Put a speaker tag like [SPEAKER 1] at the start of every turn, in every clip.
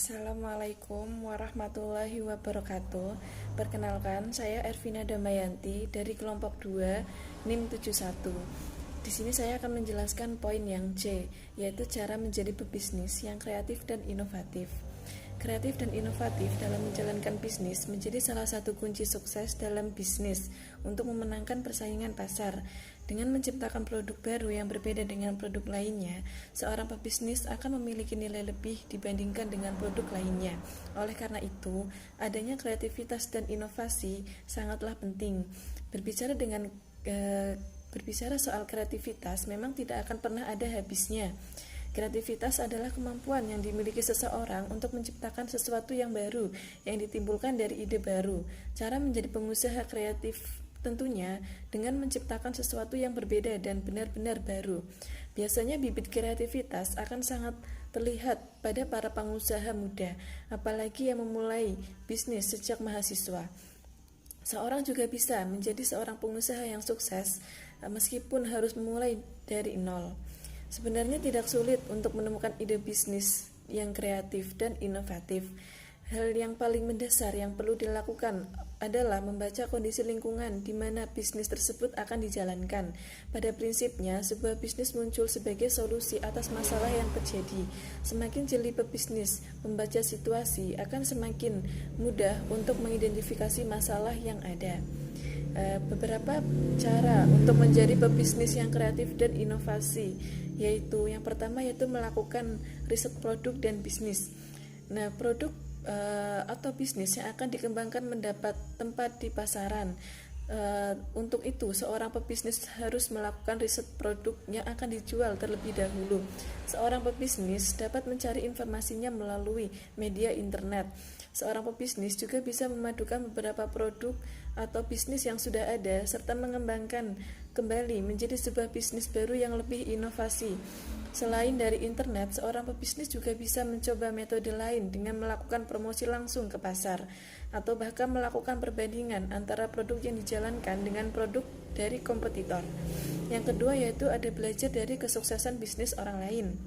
[SPEAKER 1] Assalamualaikum warahmatullahi wabarakatuh. Perkenalkan, saya Ervina Damayanti dari kelompok 2 NIM 71. Di sini saya akan menjelaskan poin yang C, yaitu cara menjadi pebisnis yang kreatif dan inovatif. Kreatif dan inovatif dalam menjalankan bisnis menjadi salah satu kunci sukses dalam bisnis untuk memenangkan persaingan pasar. Dengan menciptakan produk baru yang berbeda dengan produk lainnya, seorang pebisnis akan memiliki nilai lebih dibandingkan dengan produk lainnya. Oleh karena itu, adanya kreativitas dan inovasi sangatlah penting. Berbicara soal kreativitas memang tidak akan pernah ada habisnya. Kreativitas adalah kemampuan yang dimiliki seseorang untuk menciptakan sesuatu yang baru yang ditimbulkan dari ide baru. Cara menjadi pengusaha kreatif tentunya dengan menciptakan sesuatu yang berbeda dan benar-benar baru. Biasanya bibit kreativitas akan sangat terlihat pada para pengusaha muda, apalagi yang memulai bisnis sejak mahasiswa. Seorang juga bisa menjadi seorang pengusaha yang sukses meskipun harus memulai dari nol. Sebenarnya tidak sulit untuk menemukan ide bisnis yang kreatif dan inovatif. Hal yang paling mendasar yang perlu dilakukan adalah membaca kondisi lingkungan di mana bisnis tersebut akan dijalankan. Pada prinsipnya, sebuah bisnis muncul sebagai solusi atas masalah yang terjadi. Semakin jeli pebisnis membaca situasi, akan semakin mudah untuk mengidentifikasi masalah yang ada. Beberapa cara untuk menjadi pebisnis yang kreatif dan inovasi, yaitu yang pertama yaitu melakukan riset produk dan bisnis. Nah, produk atau bisnis yang akan dikembangkan mendapat tempat di pasaran. Untuk itu, seorang pebisnis harus melakukan riset produk yang akan dijual terlebih dahulu. Seorang pebisnis dapat mencari informasinya melalui media internet. Seorang pebisnis juga bisa memadukan beberapa produk atau bisnis yang sudah ada serta mengembangkan kembali menjadi sebuah bisnis baru yang lebih inovasi. Selain dari internet, seorang pebisnis juga bisa mencoba metode lain dengan melakukan promosi langsung ke pasar atau bahkan melakukan perbandingan antara produk yang dijalankan dengan produk dari kompetitor. Yang kedua yaitu ada belajar dari kesuksesan bisnis orang lain.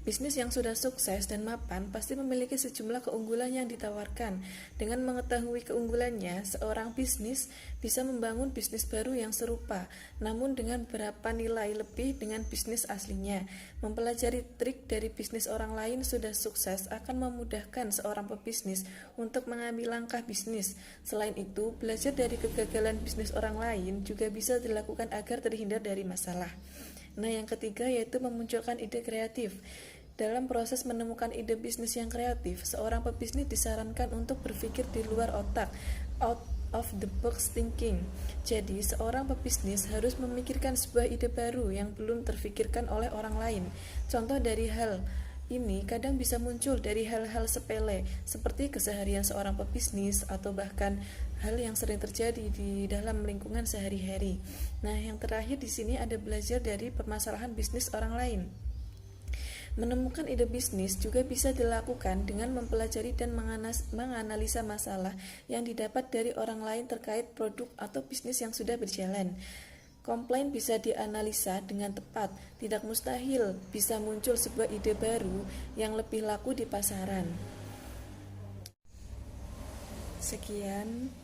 [SPEAKER 1] Bisnis yang sudah sukses dan mapan pasti memiliki sejumlah keunggulan yang ditawarkan. Dengan mengetahui keunggulannya, seorang bisnis bisa membangun bisnis baru yang serupa, namun dengan beberapa nilai lebih dengan bisnis aslinya. Mempelajari trik dari bisnis orang lain sudah sukses akan memudahkan seorang pebisnis untuk mengambil langkah bisnis. Selain itu, belajar dari kegagalan bisnis orang lain juga bisa dilakukan agar terhindar dari masalah. Nah, yang ketiga yaitu memunculkan ide kreatif. Dalam proses menemukan ide bisnis yang kreatif, seorang pebisnis disarankan untuk berpikir di luar otak, out of the box thinking. Jadi, seorang pebisnis harus memikirkan sebuah ide baru yang belum terfikirkan oleh orang lain. Contoh dari hal ini kadang bisa muncul dari hal-hal sepele seperti keseharian seorang pebisnis atau bahkan hal yang sering terjadi di dalam lingkungan sehari-hari. Nah, yang terakhir di sini ada belajar dari permasalahan bisnis orang lain. Menemukan ide bisnis juga bisa dilakukan dengan mempelajari dan menganalisa masalah yang didapat dari orang lain terkait produk atau bisnis yang sudah berjalan. Komplain bisa dianalisa dengan tepat, tidak mustahil bisa muncul sebuah ide baru yang lebih laku di pasaran. Sekian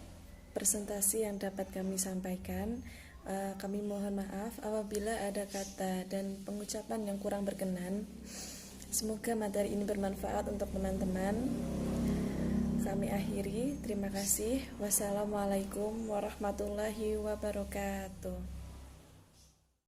[SPEAKER 1] presentasi yang dapat kami sampaikan. Kami mohon maaf apabila ada kata dan pengucapan yang kurang berkenan. Semoga materi ini bermanfaat untuk teman-teman. Kami akhiri. Terima kasih. Wassalamualaikum warahmatullahi wabarakatuh.